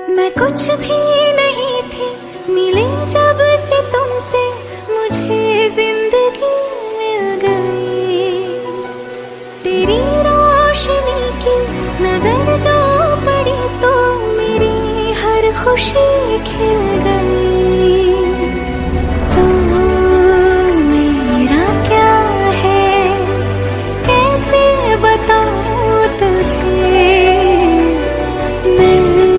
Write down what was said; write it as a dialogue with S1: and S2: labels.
S1: मैं कुछ भी नहीं थी, मिली जब से तुमसे मुझे जिंदगी मिल गई। तेरी रोशनी की नजर जो पड़ी तो मेरी हर खुशी खिल गई।